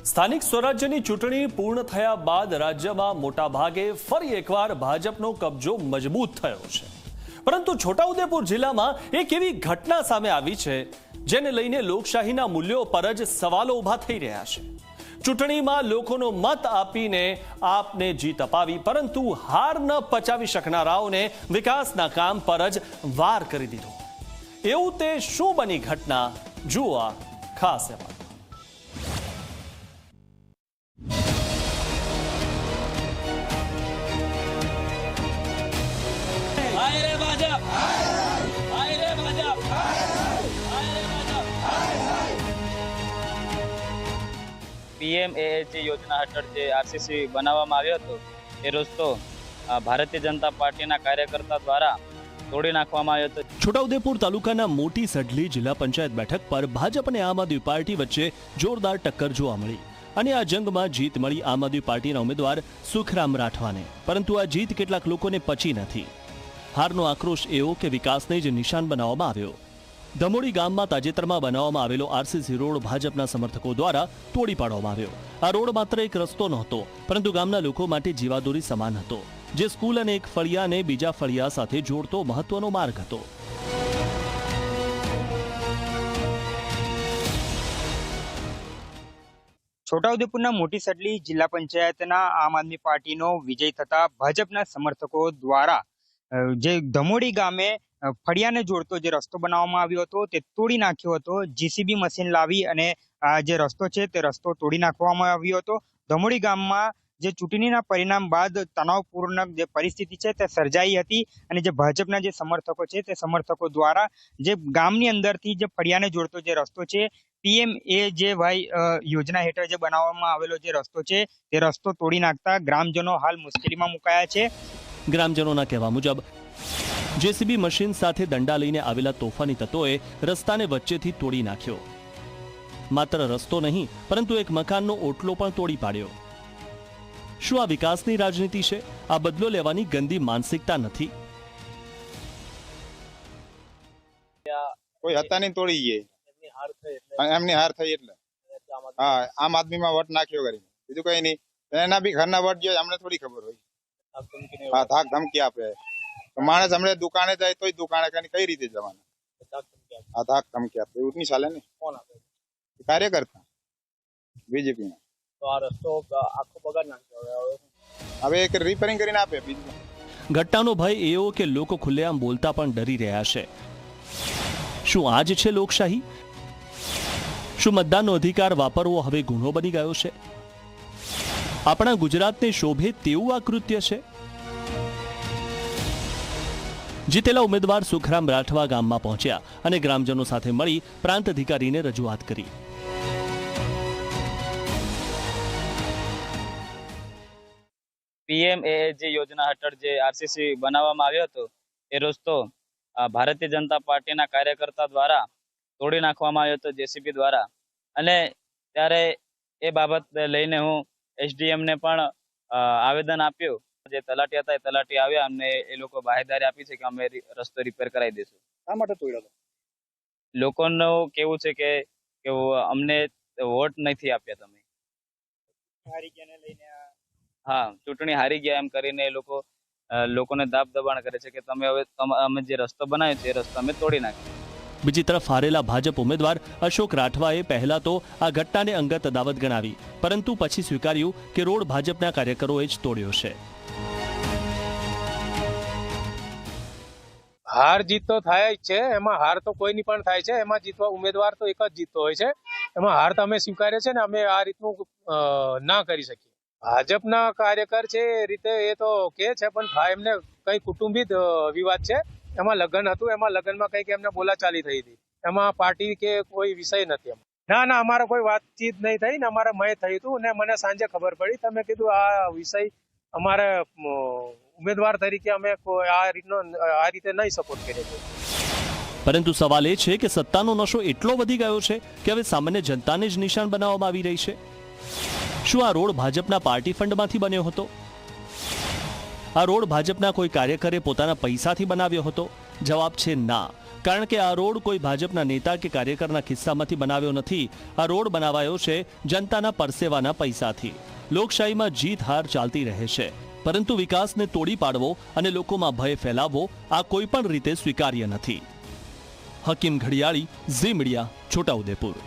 સ્થાનિક સ્વરાજ્યની ચૂંટણી પૂર્ણ થયા બાદ રાજ્યમાં મોટાભાગે ફરી એકવાર ભાજપનો કબજો મજબૂત થયો છે, પરંતુ છોટાઉદેપુર જિલ્લામાં એક એવી ઘટના સામે આવી છે જેને લઈને લોકશાહીના મૂલ્યો પર જ સવાલો ઊભા થઈ રહ્યા છે। ચૂંટણીમાં લોકોનો મત આપીને આપને જીત અપાવી, પરંતુ હાર ન પચાવી શકનારાઓને વિકાસના કામ પર જ વાર કરી દીધો। એવું તે શું બની ઘટના, જુઓ આ ખાસ અહેવાલ। PMAAG યોજના હેઠળ જે આરસીસી બનાવવામાં આવ્યો હતો એ રસ્તો ભારતીય જનતા પાર્ટીના કાર્યકર્તા દ્વારા તોડી નાખવામાં આવ્યો હતો। છોટાઉદેપુર તાલુકાના મોટી સડલી જિલ્લા પંચાયત બેઠક પર ભાજપ અને આમ આદમી પાર્ટી વચ્ચે જોરદાર ટક્કર જોવા મળી અને આ જંગમાં જીત મળી આમ આદમી પાર્ટીના ઉમેદવાર સુખરામ રાઠવાને, પરંતુ આ જીત કેટલાક લોકોને પચી નથી। હારનો આક્રોશ એવો કે વિકાસને જ નિશાન બનાવવામાં આવ્યો। ધમોડી ગામમાં તાજેતરમાં બનાવવામાં આવેલો આરસીસી રોડ ભાજપના સમર્થકો દ્વારા તોડી પાડવામાં આવ્યો। આ રોડ માત્ર એક રસ્તો નહોતો, પરંતુ ગામના લોકો માટે જીવાદોરી સમાન હતો, જે સ્કૂલ અને એક ફળિયાને બીજા ફળિયા સાથે જોડતો મહત્વનો માર્ગ હતો। છોટાઉદેપુરના મોટી સડલી જિલ્લા પંચાયતના આમ આદમી પાર્ટીનો વિજય થતા ભાજપના સમર્થકો દ્વારા જે ધમોડી ગામે ફળિયાને જોડતો જે રસ્તો બનાવવામાં આવ્યો હતો તે તોડી નાખ્યો હતો। જીસીબી મશીન લાવી અને આ જે રસ્તો છે તે રસ્તો તોડી નાખવામાં આવ્યો હતો। ધમોડી ગામમાં જે ચૂંટણીના પરિણામ બાદ તણાવપૂર્ણ જે પરિસ્થિતિ છે તે સર્જાઈ હતી અને જે ભાજપના જે સમર્થકો છે તે સમર્થકો દ્વારા જે ગામની અંદરથી જે ફળિયાને જોડતો જે રસ્તો છે PMAJY યોજના હેઠળ જે બનાવવામાં આવેલો જે રસ્તો છે તે રસ્તો તોડી નાખતા ગ્રામજનો હાલ મુશ્કેલીમાં મુકાયા છે। ગ્રામજનોના કહેવા મુજબ જેસીબી મશીન સાથે દંડા લઈને આવેલા તોફાની તત્વોએ રસ્તાને વચ્ચેથી તોડી નાખ્યો। માત્ર રસ્તો નહીં, પરંતુ એક મકાનનો ઓટલો પણ તોડી પાડ્યો। શું આ વિકાસની રાજનીતિ છે? આ બદલો લેવાની ગંદી માનસિકતા નથી? કોઈ હતા નહીં, તોડી ગયે, એમની હાર થઈ એટલે હા આમ આદમીમાં વોટ નાખ્યો કરી, બીજું કઈ નહીં। એના બી ઘરના વોટ જોઈએ, અમને થોડી ખબર હોય। હા થાક ધમકી આપે તો માણસ હમણે દુકાને જાય તોય દુકાને કઈ રીતે જવાનું? હા થાક ધમકી આપે, એવું નહીં ચાલે ને। કોણ આપે? કાર્યકર્તા બીજેપી ના। તો આ રસ્તો આખો બગાડ નાખ્યો, હવે એક રિપેરિંગ કરીને આપે બીજું। ઘટનાનો ભય એવો કે લોકો ખુલ્લેઆમ બોલતા પણ ડરી રહ્યા છે। શું આ જ છે લોકશાહી? શું મતદાનનો અધિકાર વાપરવો હવે ગુનો બની ગયો છે? આપણા ગુજરાતને શોભે તેવું આ કૃત્ય છે? જીતેલા ઉમેદવાર સુખરામ રાઠવા ગામમાં પહોંચ્યા અને ગ્રામજનો સાથે મળી પ્રાંત અધિકારીને રજૂઆત કરી। PMAAG યોજના હેઠળ જે આરસીસી બનાવવામાં આવ્યો હતો એ રસ્તો ભારતીય જનતા પાર્ટીના કાર્યકર્તા દ્વારા તોડી નાખવામાં આવ્યો હતો જેસીબી દ્વારા, અને ત્યારે એ બાબત લઈને હું SDM ને પણ આવેદન આપ્યું। જે તલાટી હતા એ તલાટી આવ્યા અને એ લોકો બાહેદારી આપી છે કે અમે રસ્તો રિપેર કરાવી દઈશું। શા માટે તોડ્યો? લોકોનું કેવું છે કે અમને વોટ નથી આપ્યા તમે, હા ચૂંટણી હારી ગયા એમ કરીને એ લોકોને દાબ દબાણ કરે છે કે તમે હવે અમે જે રસ્તો બનાવ્યો છે એ રસ્તો અમે તોડી નાખ્યો। બીજી તરફ હારેલા ભાજપ ઉમેદવાર અશોક રાઠવાએ પહેલા તો આ ઘટનાને અંગત અદાવત ગણાવી, પરંતુ પછી સ્વીકાર્યું કે રોડ ભાજપના કાર્યકરોએ જ તોડ્યો છે। હાર જીત તો થાય જ છે, એમાં હાર તો કોઈની પણ થાય છે, એમાં જીતવા ઉમેદવાર તો એક જ જીતતો હોય છે, એમાં હાર તો અમે સ્વીકારીએ છે ને અમે આ રીતનું ના કરી શકીએ। ભાજપના કાર્યકર છે એ રીતે એ તો કે છે, પણ એમને કઈ કુટુંબિક વિવાદ છે, એમાં લગ્ન હતું, એમાં લગ્નમાં કઈક એમને બોલાચાલી થઈ હતી, એમાં પાર્ટી કે કોઈ વિષય નથી। ના અમારે કોઈ વાતચીત નહીં થઈ ને અમારે મય થયું હતું ને મને સાંજે ખબર પડી, તમે કીધું આ વિષય અમારે ઉમેદવાર તરીકે અમે આ રીતે નહીં સપોર્ટ કરીએ। પરંતુ સવાલ એ છે કે સત્તાનો નશો એટલો વધી ગયો છે કે હવે સામાન્ય જનતાને જ નિશાન બનાવવામાં આવી રહી છે। શું આ રોડ ભાજપના પાર્ટી ફંડમાંથી બન્યો હતો? આ રોડ ભાજપના કોઈ કાર્યકરે પોતાના પૈસાથી બનાવ્યો હતો? જવાબ છે ના। કારણ કે આ રોડ કોઈ ભાજપના નેતા કે કાર્યકરના ખિસ્સામાંથી બનાવ્યો નથી. આ રોડ બનાવાયો છે જનતાના પરસેવાના પૈસાથી. લોકશાહીમાં જીત હાર ચાલતી રહે છે, પરંતુ વિકાસને તોડી પાડવો અને લોકોમાં ભય ફેલાવવો આ કોઈ પણ રીતે સ્વીકાર્ય નથી. હકીમ ઘડિયાળી, ઝી મીડિયા, છોટાઉદેપુર.